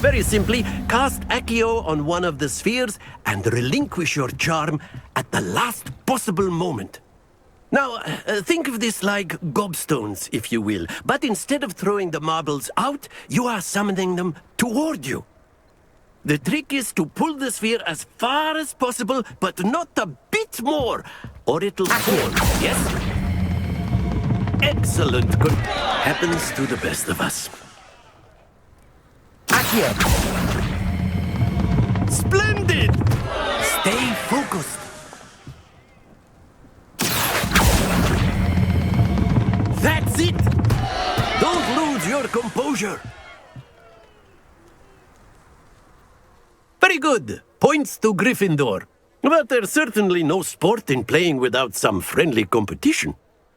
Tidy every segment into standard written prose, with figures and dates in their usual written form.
Very simply, cast Accio on one of the spheres and relinquish your charm at the last possible moment. Now, think of this like gobstones, if you will, but instead of throwing the marbles out, you are summoning them toward you. The trick is to pull the sphere as far as possible, but not a bit more, or it'll fall. Yes? Excellent. Good. Happens to the best of us. Accio! Splendid! Stay focused. That's it! Don't lose your composure. Very good. Points to Gryffindor. But there's certainly no sport in playing without some friendly competition.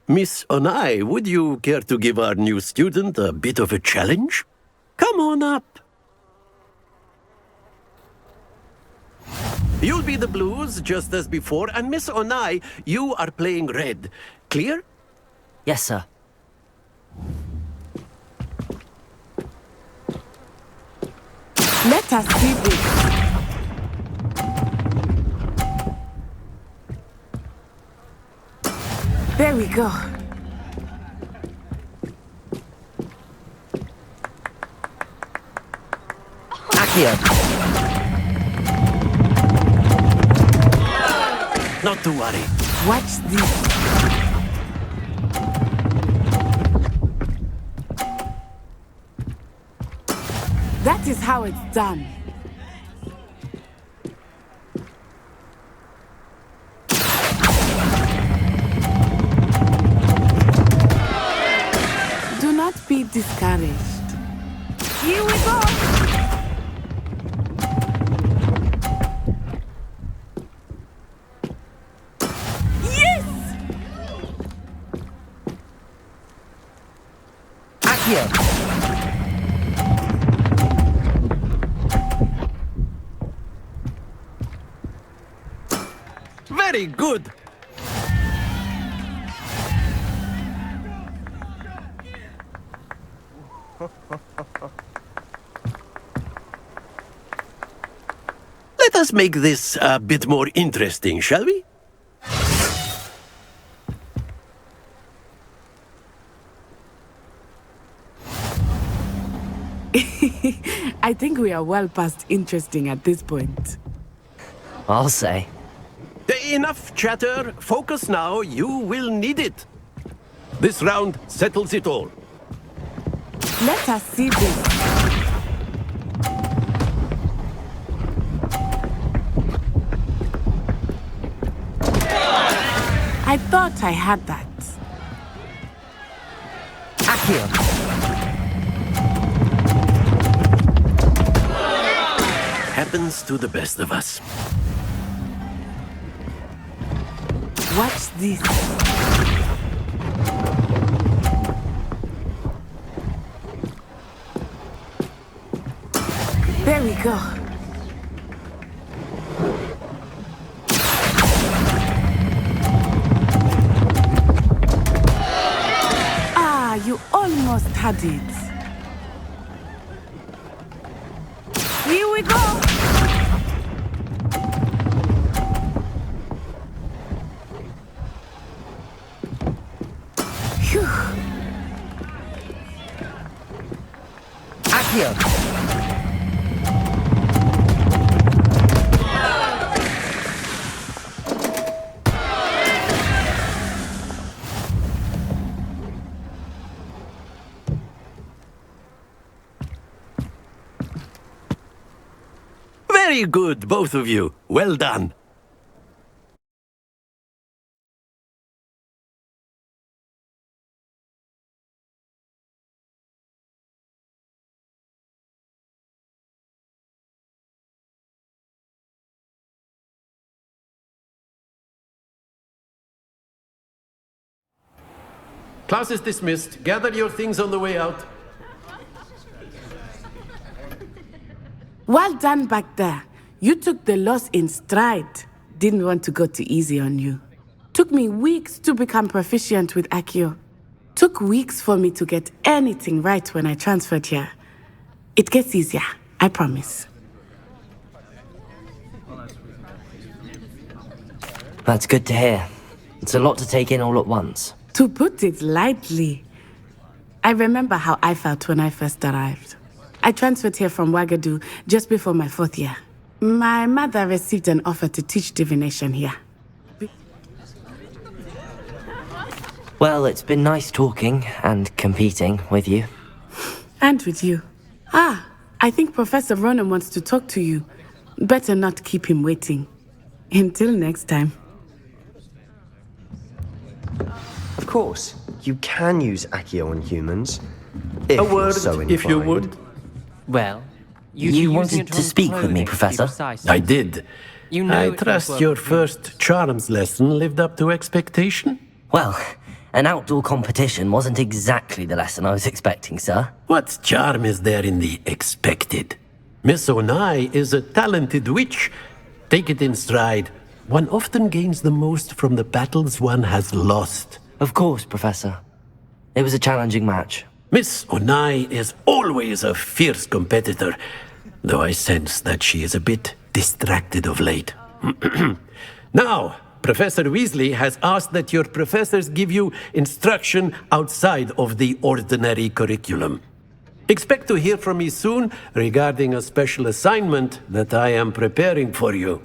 Miss Onai, would you care to give our new student a bit of a challenge? Come on up. You'll be the blues, just as before, and Miss Onai, you are playing red. Clear? Yes, sir. Let us see this. There we go. Accio! Not to worry. Watch this. That is how it's done. Do not be discouraged. Here we go! Yes! Accio! Very good. Let us make this a bit more interesting, shall we? I think we are well past interesting at this point. I'll say. Enough chatter. Focus now. You will need it. This round settles it all. Let us see this. I thought I had that. Accio! Happens to the best of us. Watch this. There we go. Ah, you almost had it. Here we go. Phew. Accio! Very good, both of you. Well done. Class is dismissed. Gather your things on the way out. Well done back there. You took the loss in stride. Didn't want to go too easy on you. Took me weeks to become proficient with Accio. Took weeks for me to get anything right when I transferred here. It gets easier, I promise. That's good to hear. It's a lot to take in all at once. To put it lightly, I remember how I felt when I first arrived. I transferred here from Wagadu just before my 4th year. My mother received an offer to teach divination here. Well, it's been nice talking and competing with you. And with you. Ah, I think Professor Ronan wants to talk to you. Better not keep him waiting. Until next time. Of course, you can use Accio on humans. If A you're word, so if you inclined. would. Well, You wanted to speak with me, Professor? I did. You know I it trust won't your work. first charms lesson lived up to expectation. Well, an outdoor competition wasn't exactly the lesson I was expecting, sir. What charm is there in the expected? Miss Onai is a talented witch. Take it in stride. One often gains the most from the battles one has lost. Of course, Professor. It was a challenging match. Miss Onai is always a fierce competitor, though I sense that she is a bit distracted of late. Now, Professor Weasley has asked that your professors give you instruction outside of the ordinary curriculum. Expect to hear from me soon regarding a special assignment that I am preparing for you.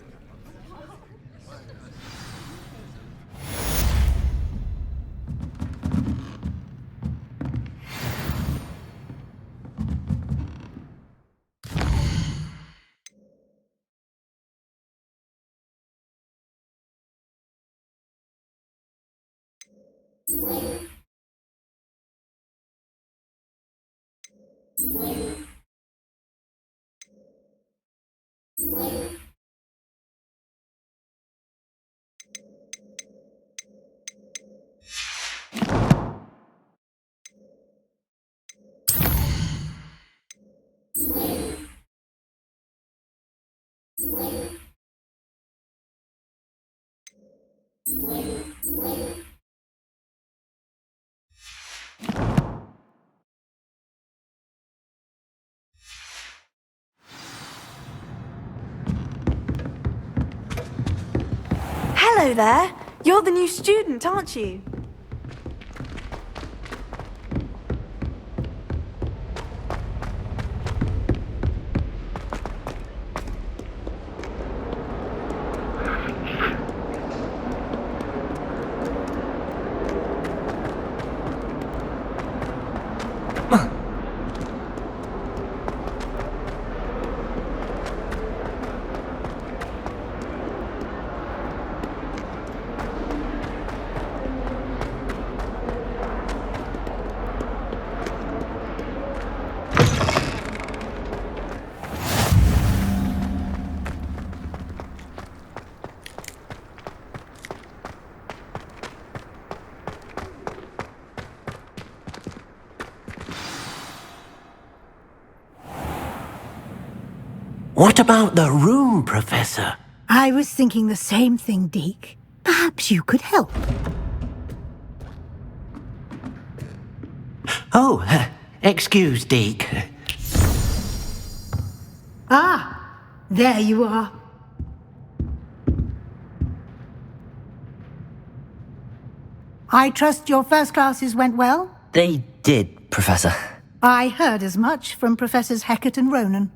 Hello there. You're the new student, aren't you? What about the room, Professor? I was thinking the same thing, Deke. Perhaps you could help. Oh, excuse, Deke. Ah, there you are. I trust your first classes went well? They did, Professor. I heard as much from Professors Hecat and Ronan.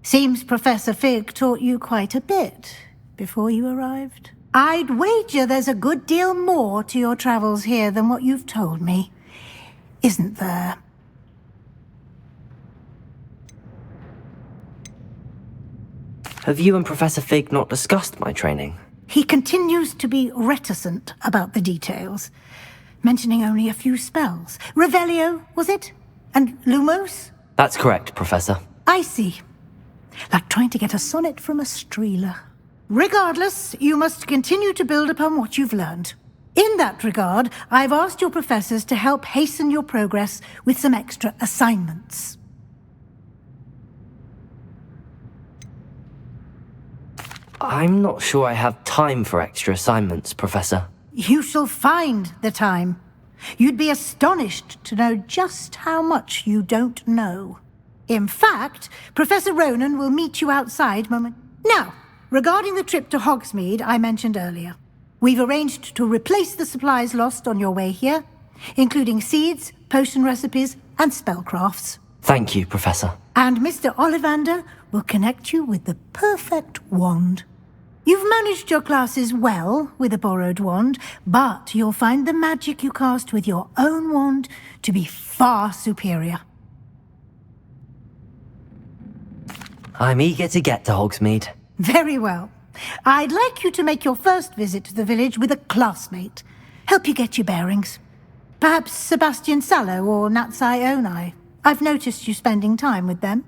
Seems Professor Fig taught you quite a bit before you arrived. I'd wager there's a good deal more to your travels here than what you've told me. Isn't there? Have you and Professor Fig not discussed my training? He continues to be reticent about the details, mentioning only a few spells. Revelio, was it? And Lumos? That's correct, Professor. I see. Like trying to get a sonnet from a streeler. Regardless, you must continue to build upon what you've learned. In that regard, I've asked your professors to help hasten your progress with some extra assignments. I'm not sure I have time for extra assignments, Professor. You shall find the time. You'd be astonished to know just how much you don't know. In fact, Professor Ronan will meet you outside Now, regarding the trip to Hogsmeade I mentioned earlier, we've arranged to replace the supplies lost on your way here, including seeds, potion recipes, and spellcrafts. Thank you, Professor. And Mr. Ollivander will connect you with the perfect wand. You've managed your classes well with a borrowed wand, but you'll find the magic you cast with your own wand to be far superior. I'm eager to get to Hogsmeade. Very well. I'd like you to make your first visit to the village with a classmate. Help you get your bearings. Perhaps Sebastian Sallow or Natsai Onai. I've noticed you spending time with them.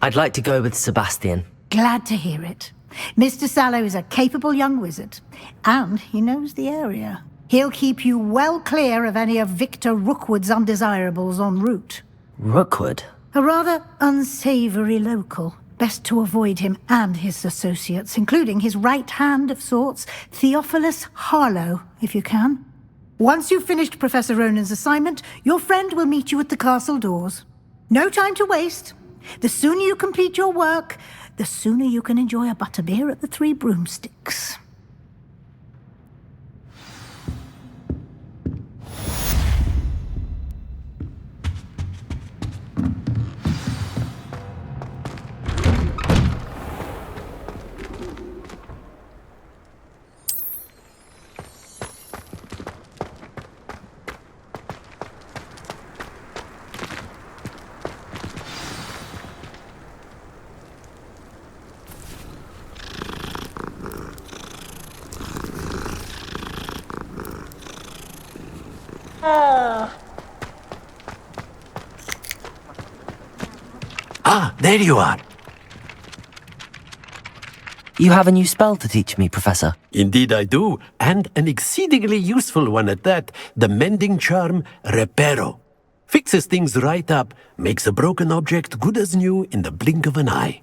I'd like to go with Sebastian. Glad to hear it. Mr. Sallow is a capable young wizard, and he knows the area. He'll keep you well clear of any of Victor Rookwood's undesirables en route. Rookwood? A rather unsavory local. Best to avoid him and his associates, including his right hand of sorts, Theophilus Harlow, if you can. Once you've finished Professor Ronan's assignment, your friend will meet you at the castle doors. No time to waste. The sooner you complete your work, the sooner you can enjoy a butterbeer at the Three Broomsticks. Ah, there you are. You have a new spell to teach me, Professor. Indeed I do, and an exceedingly useful one at that. The mending charm, Reparo. Fixes things right up, makes a broken object good as new in the blink of an eye.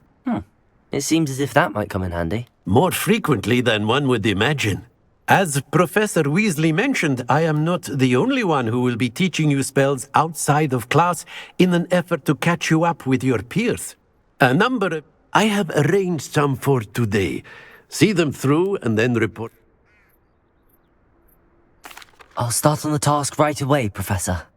It seems as if that might come in handy. More frequently than one would imagine. As Professor Weasley mentioned, I am not the only one who will be teaching you spells outside of class in an effort to catch you up with your peers. I have arranged some for today. See them through and then report. I'll start on the task right away, Professor.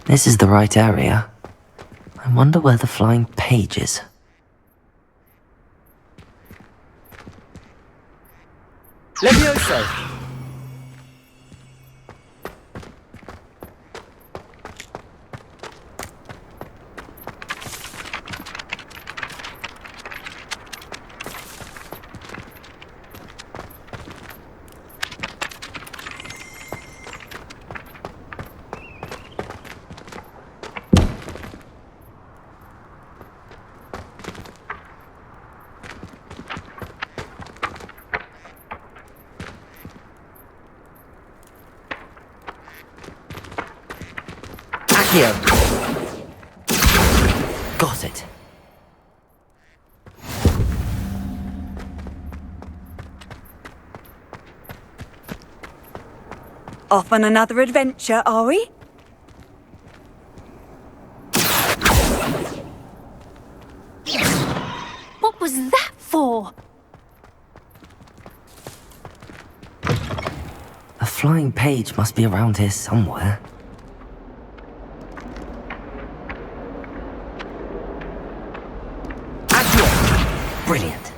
This is the right area. I wonder where the flying page is. Levioso! Here. Got it. Off on another adventure, are we? What was that for? A flying page must be around here somewhere. Brilliant.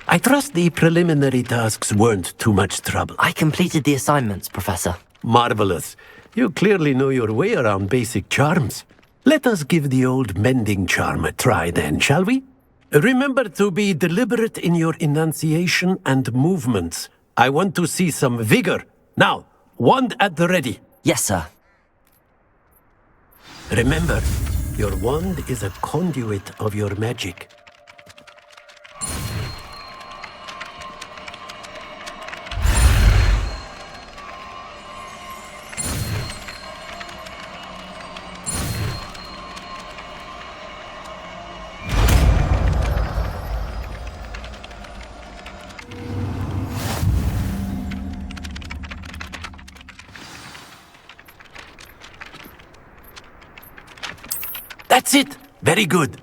I trust the preliminary tasks weren't too much trouble. I completed the assignments, Professor. Marvelous. You clearly know your way around basic charms. Let us give the old mending charm a try then, shall we? Remember to be deliberate in your enunciation and movements. I want to see some vigor. Now, wand at the ready. Yes, sir. Remember, your wand is a conduit of your magic. That's it! Very good.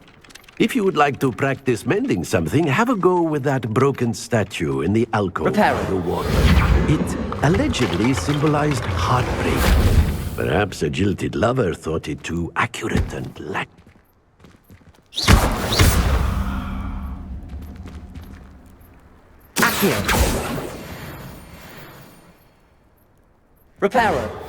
If you would like to practice mending something, have a go with that broken statue in the alcove Repair by it. the water. It allegedly symbolized heartbreak. Perhaps a jilted lover thought it too accurate and lack. Accio. Reparo.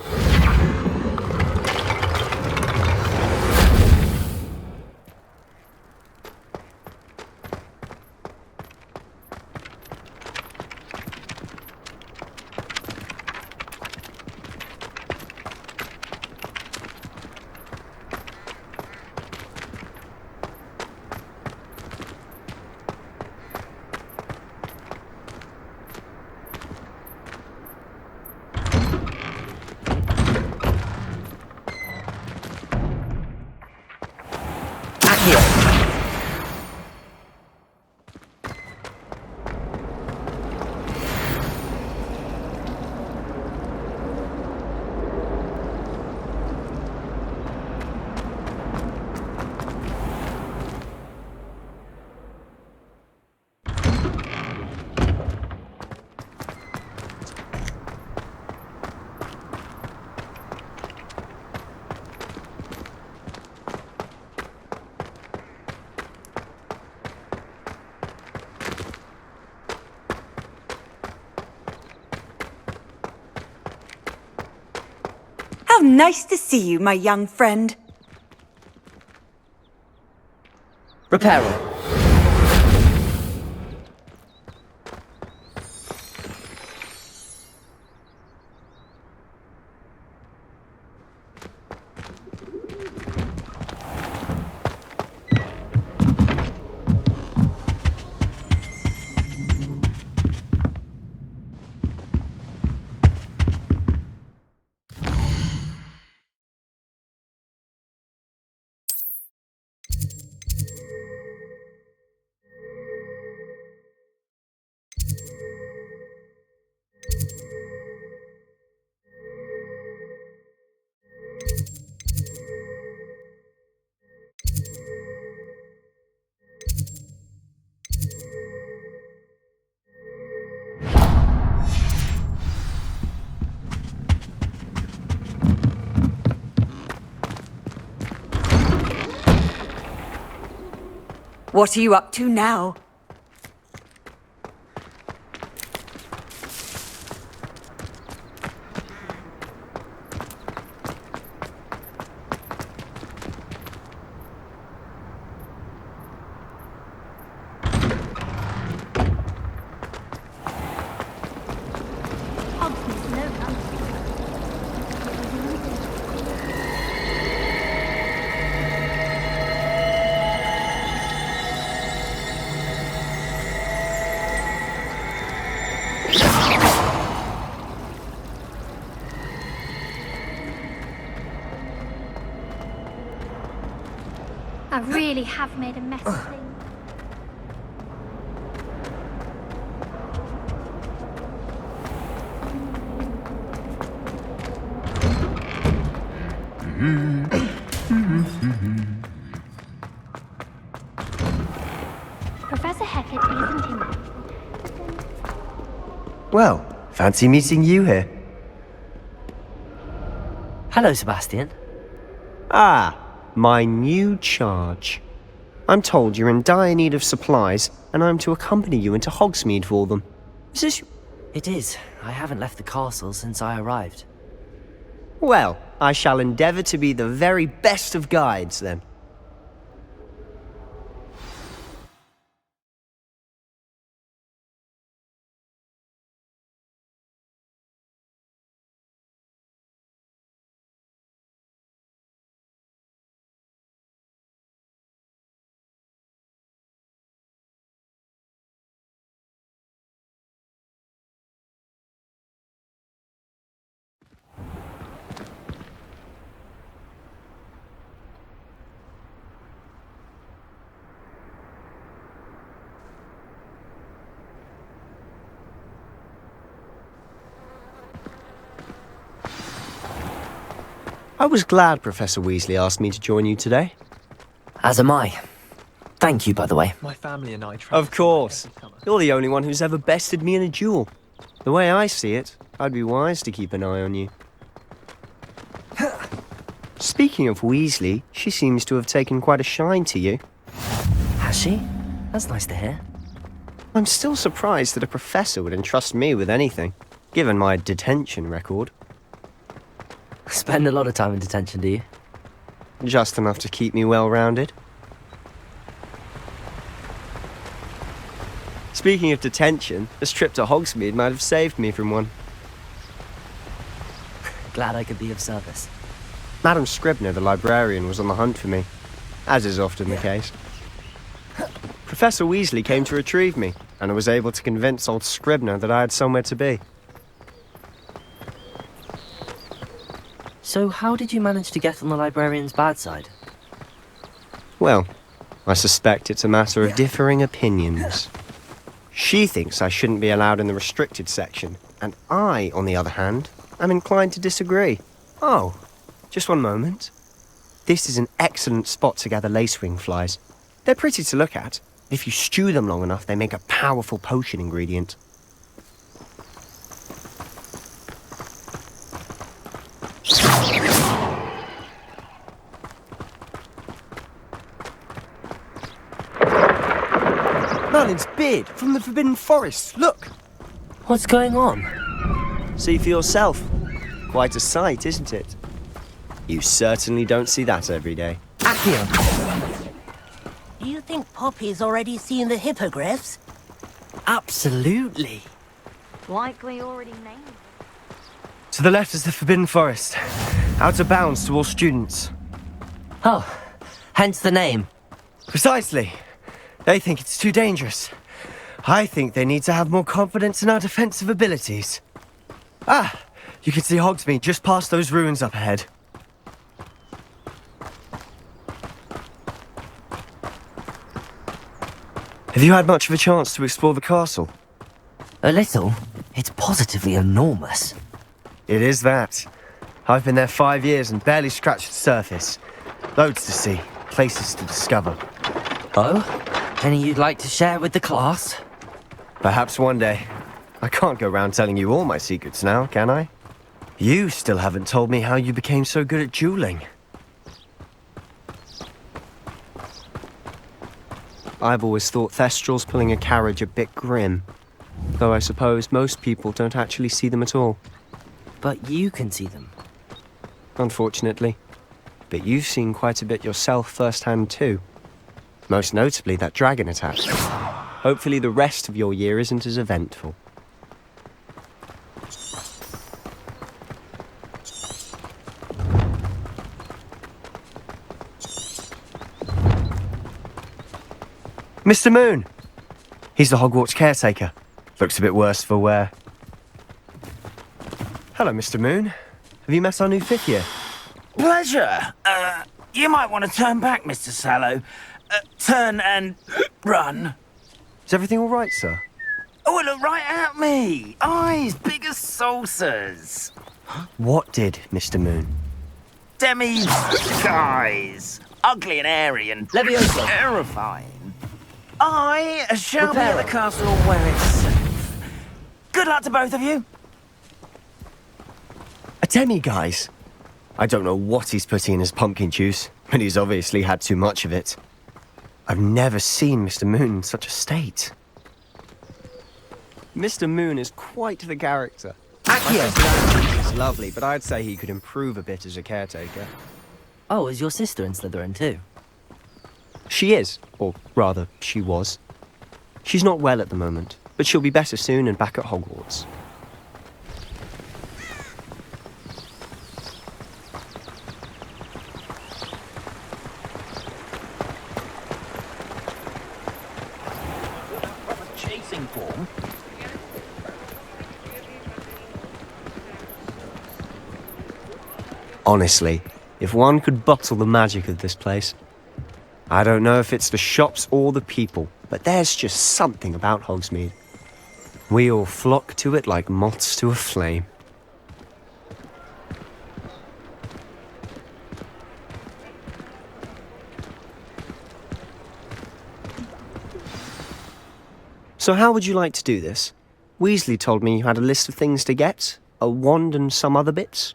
Accio. How nice to see you, my young friend. Reparo. What are you up to now? I really have made a mess of things. Professor Hecat isn't in it. Well, fancy meeting you here. Hello, Sebastian. Ah, my new charge. I'm told you're in dire need of supplies, and I'm to accompany you into Hogsmeade for them. Is this... It is. I haven't left the castle since I arrived. Well, I shall endeavour to be the very best of guides, then. I was glad Professor Weasley asked me to join you today. As am I. Thank you, by the way. My family and I Of course. You're the only one who's ever bested me in a duel. The way I see it, I'd be wise to keep an eye on you. Speaking of Weasley, she seems to have taken quite a shine to you. Has she? That's nice to hear. I'm still surprised that a professor would entrust me with anything, given my detention record. Spend a lot of time in detention, do you? Just enough to keep me well-rounded. Speaking of detention, this trip to Hogsmeade might have saved me from one. Glad I could be of service. Madam Scribner, the librarian, was on the hunt for me, as is often the case. Professor Weasley came to retrieve me, and I was able to convince old Scribner that I had somewhere to be. So how did you manage to get on the librarian's bad side? Well, I suspect it's a matter of differing opinions. She thinks I shouldn't be allowed in the restricted section, and I, on the other hand, am inclined to disagree. Oh, just one moment. This is an excellent spot to gather lacewing flies. They're pretty to look at. If you stew them long enough, they make a powerful potion ingredient. Merlin's beard from the Forbidden Forest, look! What's going on? See for yourself. Quite a sight, isn't it? You certainly don't see that every day. Accio! Do you think Poppy's already seen the hippogriffs? Absolutely. Likely already named. To the left is the Forbidden Forest. Out of bounds to all students. Oh, hence the name. Precisely. They think it's too dangerous. I think they need to have more confidence in our defensive abilities. Ah, you can see Hogsmeade just past those ruins up ahead. Have you had much of a chance to explore the castle? A little. It's positively enormous. It is that. I've been there 5 years and barely scratched the surface. Loads to see, places to discover. Oh? Any you'd like to share with the class? Perhaps one day. I can't go round telling you all my secrets now, can I? You still haven't told me how you became so good at dueling. I've always thought Thestrals pulling a carriage a bit grim. Though I suppose most people don't actually see them at all. But you can see them. Unfortunately. But you've seen quite a bit yourself firsthand too. Most notably that dragon attack. Hopefully the rest of your year isn't as eventful. Mr. Moon! He's the Hogwarts caretaker. Looks a bit worse for wear. Hello, Mr. Moon. Have you met our new fifth year? Pleasure. You might want to turn back, Mr. Sallow. Turn and run. Is everything all right, sir? Oh, look right at me. Eyes big as saucers. What did, Mr. Moon? Demi-guys. Ugly and airy and Leviosa. terrifying. I shall be Prepare. at the castle where it's safe. Good luck to both of you. A demi-guise? I don't know what he's putting in his pumpkin juice, but he's obviously had too much of it. I've never seen Mr. Moon in such a state. Mr. Moon is quite the character. Accio! He's lovely, but I'd say he could improve a bit as a caretaker. Oh, is your sister in Slytherin too? She is, or rather, she was. She's not well at the moment, but she'll be better soon and back at Hogwarts. Chasing form. Honestly, if one could bottle the magic of this place. I don't know if it's the shops or the people, but there's just something about Hogsmeade. We all flock to it like moths to a flame. So how would you like to do this? Weasley told me you had a list of things to get, a wand and some other bits.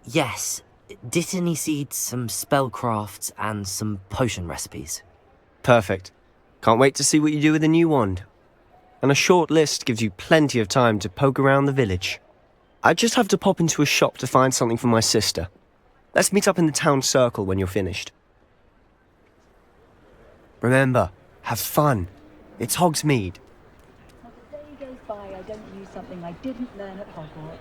Yes. Didn't he seed some spellcrafts and some potion recipes? Perfect. Can't wait to see what you do with the new wand. And a short list gives you plenty of time to poke around the village. I just have to pop into a shop to find something for my sister. Let's meet up in the town circle when you're finished. Remember, have fun. It's Hogsmeade. Not a day goes by I don't use something I didn't learn at Hogwarts.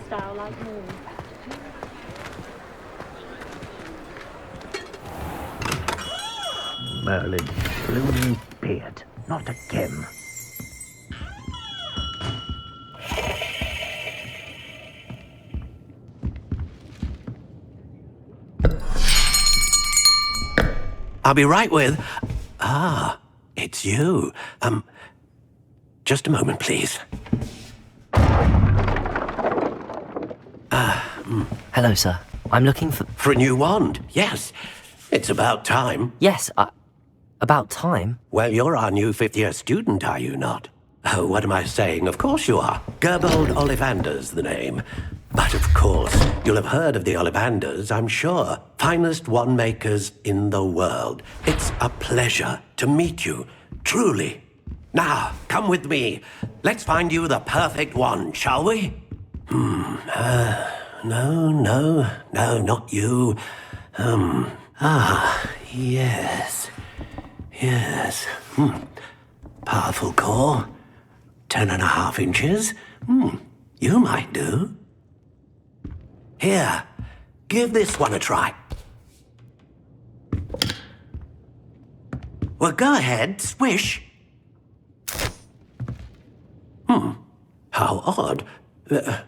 Hairstyle like me. Merlin, blooming beard, not again. I'll be right with... Ah, it's you. Just a moment, please. Hello, sir. I'm looking for... For a new wand, yes. It's about time. Yes, about time. Well, you're our new fifth-year student, are you not? Oh, what am I saying? Of course you are. Gerbold Ollivander's the name. But of course, you'll have heard of the Ollivanders, I'm sure. Finest wand makers in the world. It's a pleasure to meet you, truly. Now, come with me. Let's find you the perfect wand, shall we? No, not you. Yes. Powerful core. 10.5 inches. You might do. Here, give this one a try. Well, go ahead, swish. How odd.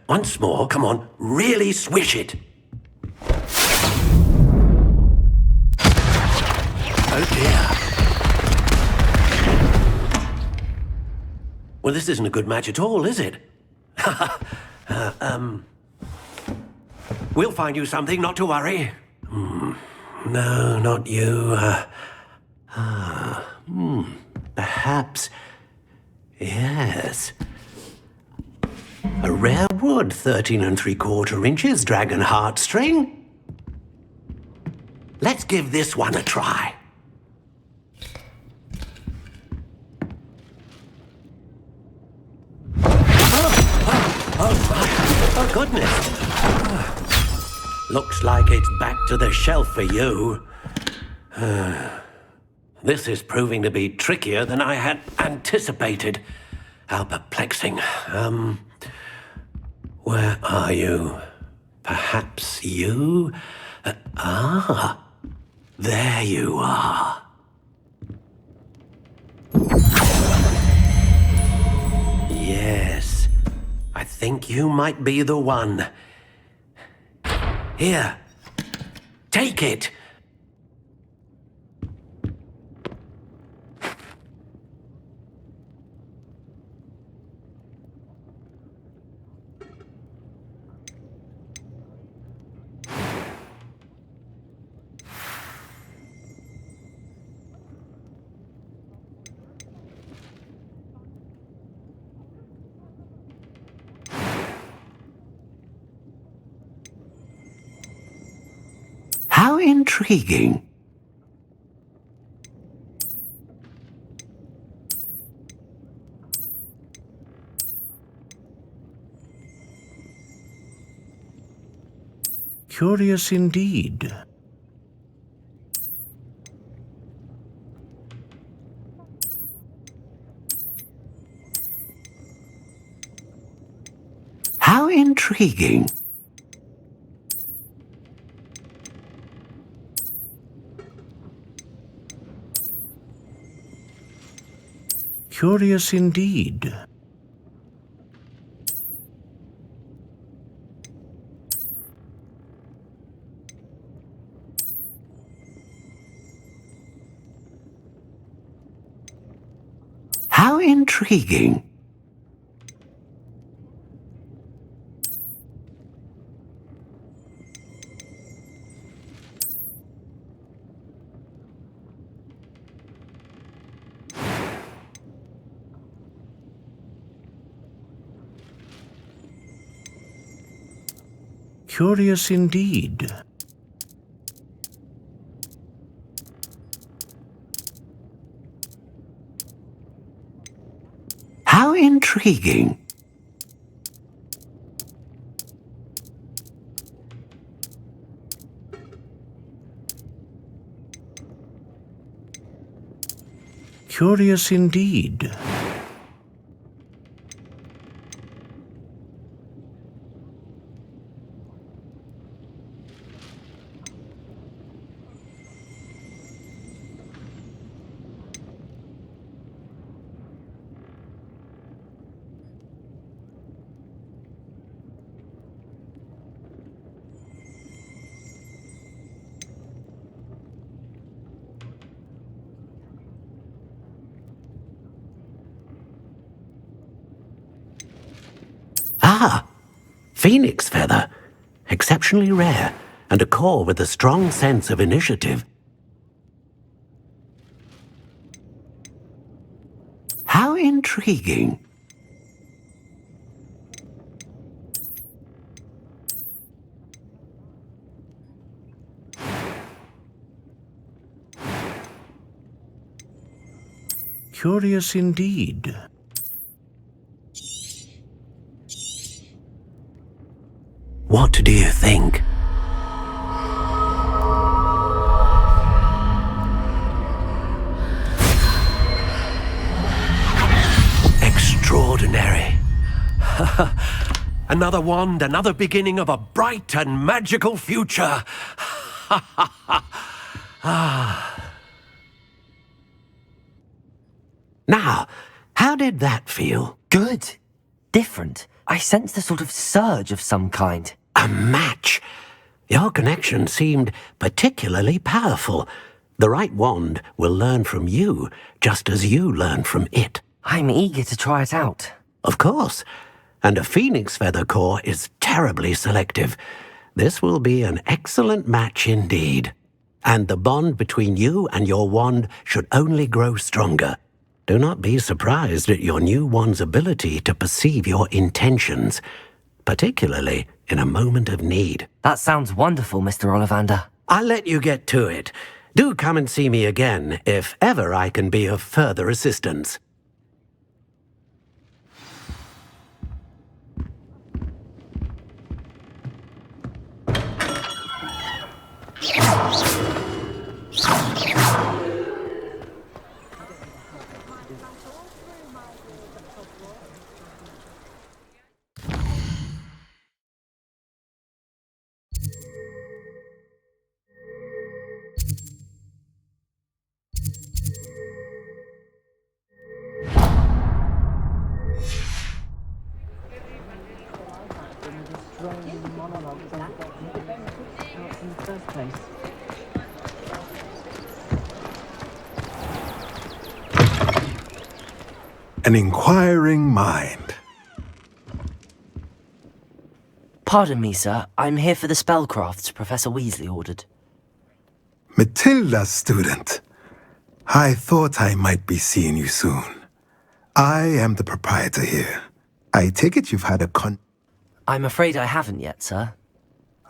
Once more, come on, really swish it. Oh dear. Well, this isn't a good match at all, is it? We'll find you something, not to worry. No, not you. Perhaps. Yes. A rare wood, 13 3/4 inches, dragon heartstring. Let's give this one a try. Oh, goodness. Looks like it's back to the shelf for you. This is proving to be trickier than I had anticipated. How perplexing. Where are you? Perhaps you? There you are. Yes, I think you might be the one. Here, take it. How intriguing. Curious indeed. How intriguing. Curious indeed. How intriguing. Curious indeed. How intriguing. Curious indeed. Ah, phoenix feather. Exceptionally rare, and a core with a strong sense of initiative. How intriguing. Curious indeed. What do you think? Extraordinary. Another wand, another beginning of a bright and magical future. Now, how did that feel? Good. Different. I sensed a sort of surge of some kind. A match. Your connection seemed particularly powerful. The right wand will learn from you, just as you learn from it. I'm eager to try it out. Of course. And a phoenix feather core is terribly selective. This will be an excellent match indeed. And the bond between you and your wand should only grow stronger. Do not be surprised at your new wand's ability to perceive your intentions, particularly in a moment of need. That sounds wonderful, Mr. Ollivander. I'll let you get to it. Do come and see me again if ever I can be of further assistance. An inquiring mind. Pardon me, sir. I'm here for the spellcrafts Professor Weasley ordered. Matilda's student. I thought I might be seeing you soon. I am the proprietor here. I take it you've had a I'm afraid I haven't yet, sir.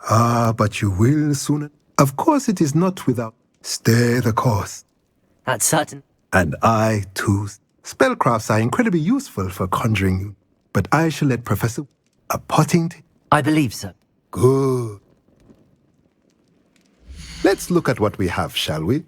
But you will soon. Of course it is not without. Stay the course. That's certain. And I, too. Spellcrafts are incredibly useful for conjuring you. But I shall let Professor... A potting... I believe so. Good. Let's look at what we have, shall we?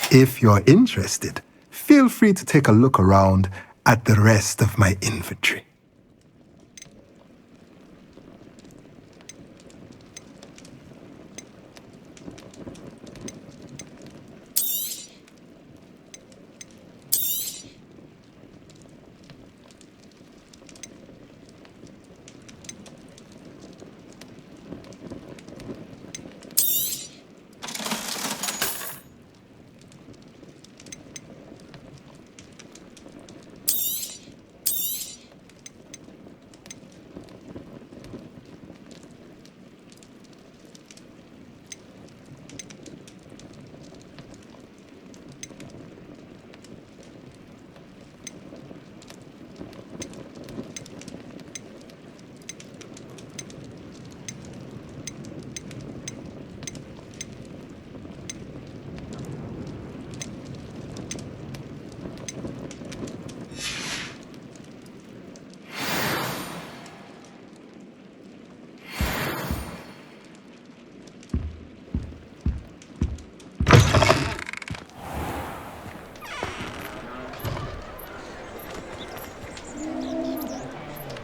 If you're interested, feel free to take a look around at the rest of my inventory.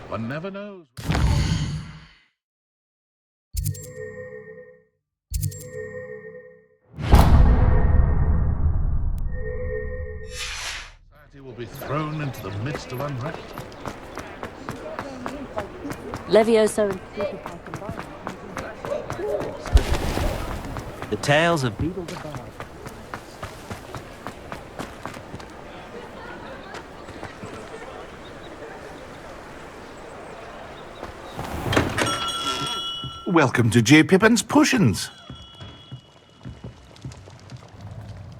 One never knows. Society will be thrown into the midst of unrest. Levioso and The tales of Beetle the Bard. Welcome to J. Pippin's Potions.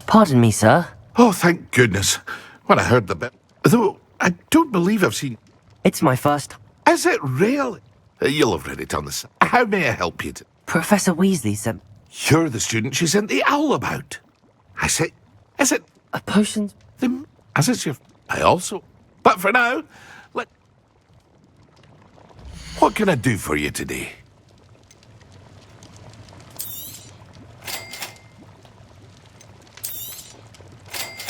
Pardon me, sir. Oh, thank goodness. When I heard the bit... Though, I don't believe I've seen... It's my first... Is it real? You'll have read it on the side. How may I help you? Professor Weasley sent... You're the student she sent the owl about. I say... Is it... A potion? As it's your... I also... But for now, what can I do for you today?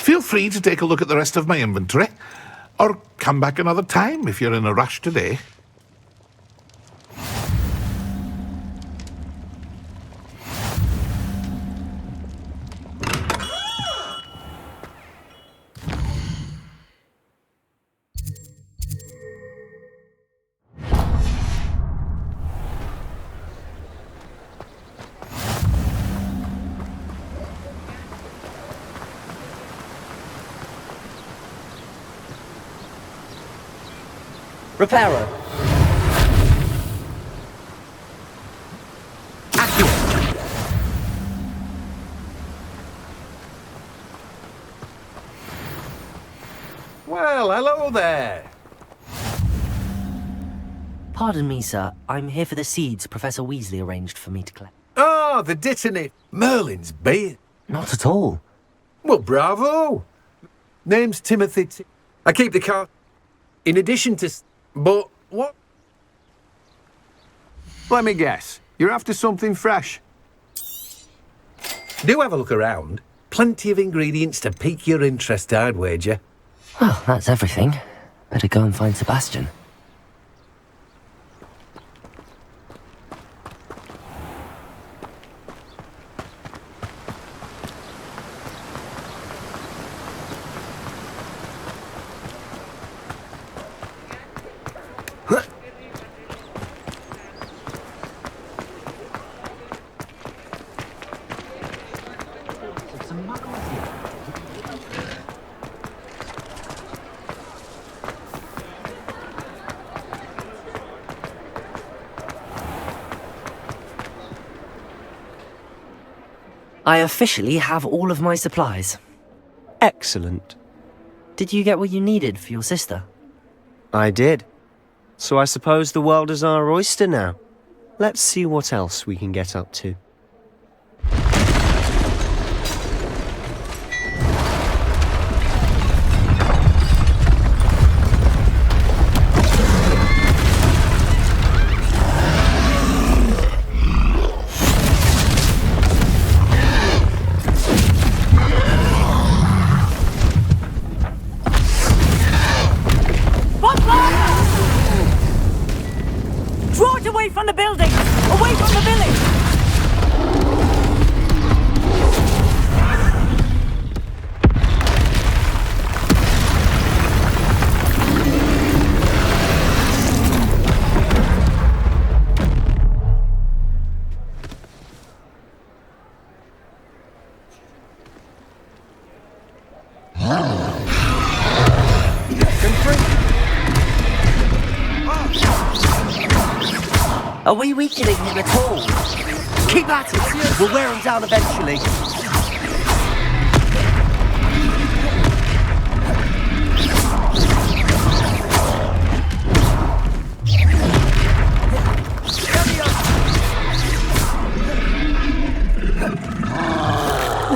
Feel free to take a look at the rest of my inventory, or come back another time if you're in a rush today. Reparo. Well, hello there. Pardon me, sir. I'm here for the seeds Professor Weasley arranged for me to collect. Oh, the Dittany. Merlin's beard. Not at all. Well, bravo. Name's Timothy I keep the car. In addition to... But what? Let me guess. You're after something fresh. Do have a look around. Plenty of ingredients to pique your interest, I'd wager. Well, that's everything. Better go and find Sebastian. I officially have all of my supplies. Excellent. Did you get what you needed for your sister? I did. So I suppose the world is our oyster now. Let's see what else we can get up to. away from the building! Away from the village! Are we weakening him at all? Keep at it! We'll wear him down eventually.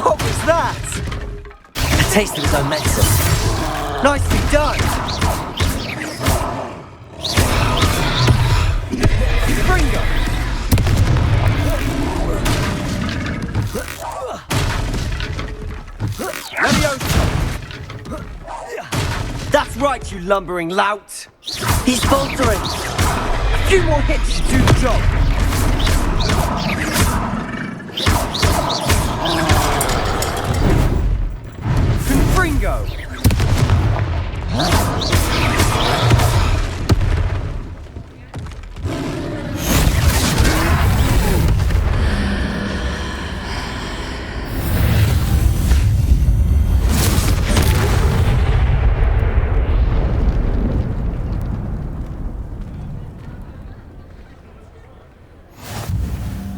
What was that? A taste of his own medicine. Nicely done! Bringo! That's right, you lumbering lout! He's faltering! A few more hits should do the job! Bringo!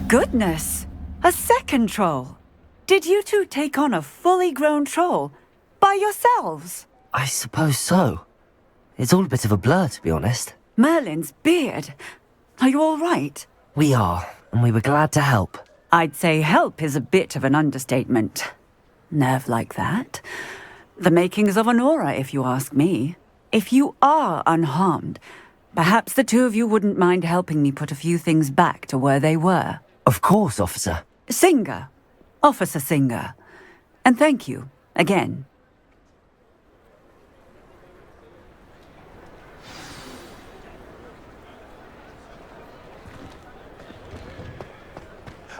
Goodness! A second troll! Did you two take on a fully grown troll? By yourselves? I suppose so. It's all a bit of a blur, to be honest. Merlin's beard. Are you all right? We are, and we were glad to help. I'd say help is a bit of an understatement. Nerve like that. The makings of an aura, if you ask me. If you are unharmed, perhaps the two of you wouldn't mind helping me put a few things back to where they were. Of course, officer. Singer. Officer Singer. And thank you, again.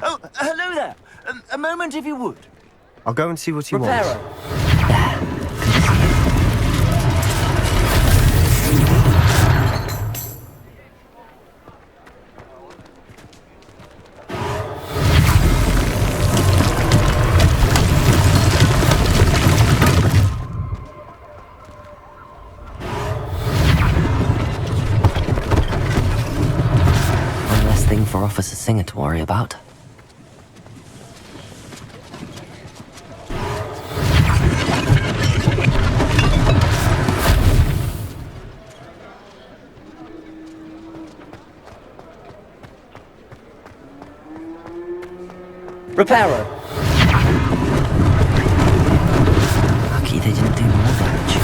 Oh, hello there. A moment, if you would. I'll go and see what you Reparo. want. One less thing for Officer Singer to worry about. Reparo. Lucky they didn't do more damage.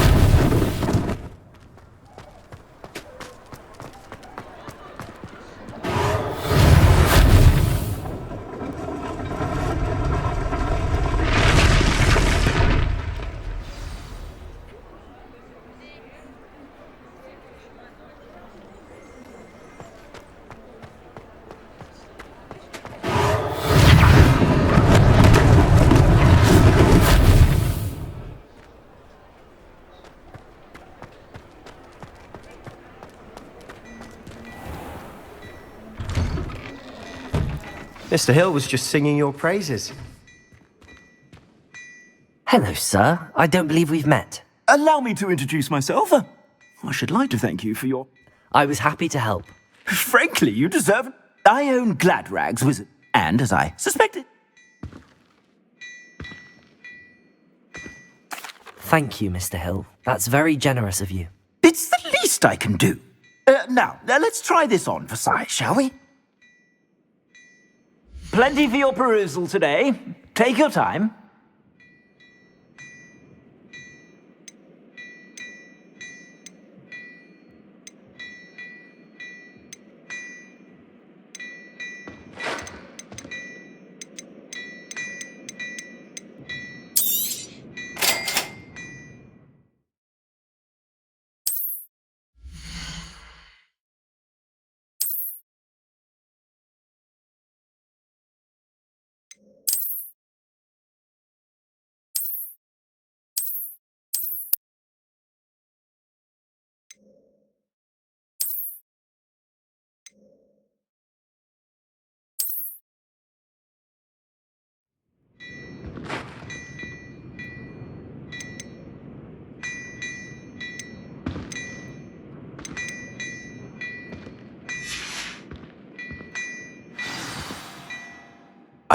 Mr. Hill was just singing your praises. Hello, sir. I don't believe we've met. Allow me to introduce myself. I should like to thank you for your... I was happy to help. Frankly, you deserve it. I own Gladrags Wizard, and as I suspected... Thank you, Mr. Hill. That's very generous of you. It's the least I can do. Now, let's try this on for size, shall we? Plenty for your perusal today. Take your time.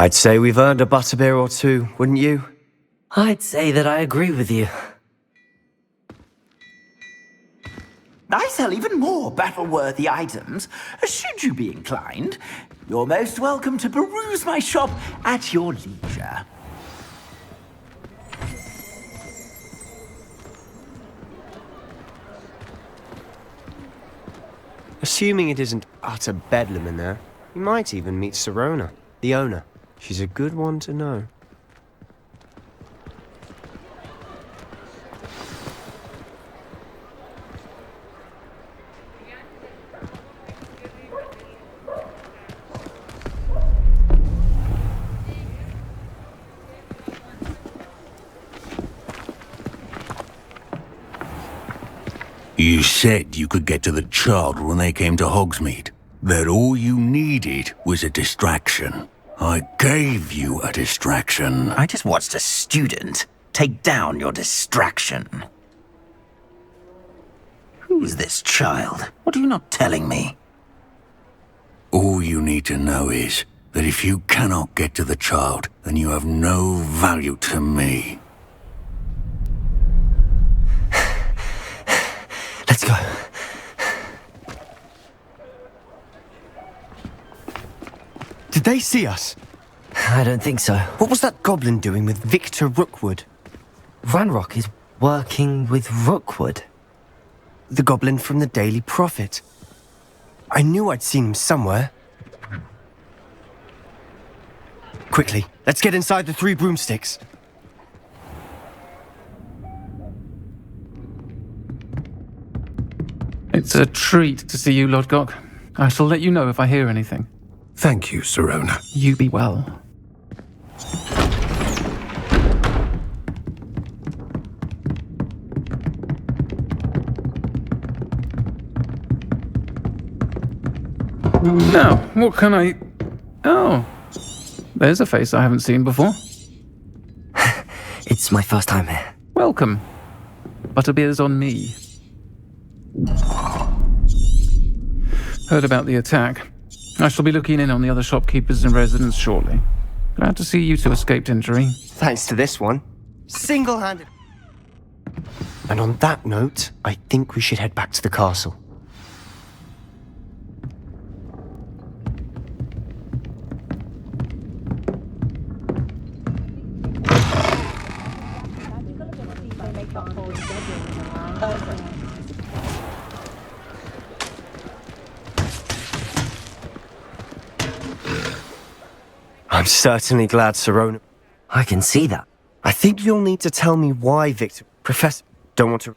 I'd say we've earned a butterbeer or two, wouldn't you? I'd say that I agree with you. I sell even more battle-worthy items. Should you be inclined, you're most welcome to peruse my shop at your leisure. Assuming it isn't utter bedlam in there, you might even meet Sirona, the owner. She's a good one to know. You said you could get to the child when they came to Hogsmeade. That all you needed was a distraction. I gave you a distraction. I just watched a student take down your distraction. Who's this child? What are you not telling me? All you need to know is that if you cannot get to the child, then you have no value to me. Let's go. Did they see us? I don't think so. What was that goblin doing with Victor Rookwood? Ranrock is working with Rookwood. The goblin from the Daily Prophet. I knew I'd seen him somewhere. Quickly, let's get inside the 3 broomsticks. It's a treat to see you, Lodgok. I shall let you know if I hear anything. Thank you, Sirona. You be well. Now, what can I... Oh, there's a face I haven't seen before. It's my first time here. Welcome. Butterbeer's on me. Heard about the attack. I shall be looking in on the other shopkeepers and residents shortly. Glad to see you two escaped injury. Thanks to this one. Single-handed. And on that note, I think we should head back to the castle. I'm certainly glad Sirona... I can see that. I think you'll need to tell me why Victor... Professor... Don't want to...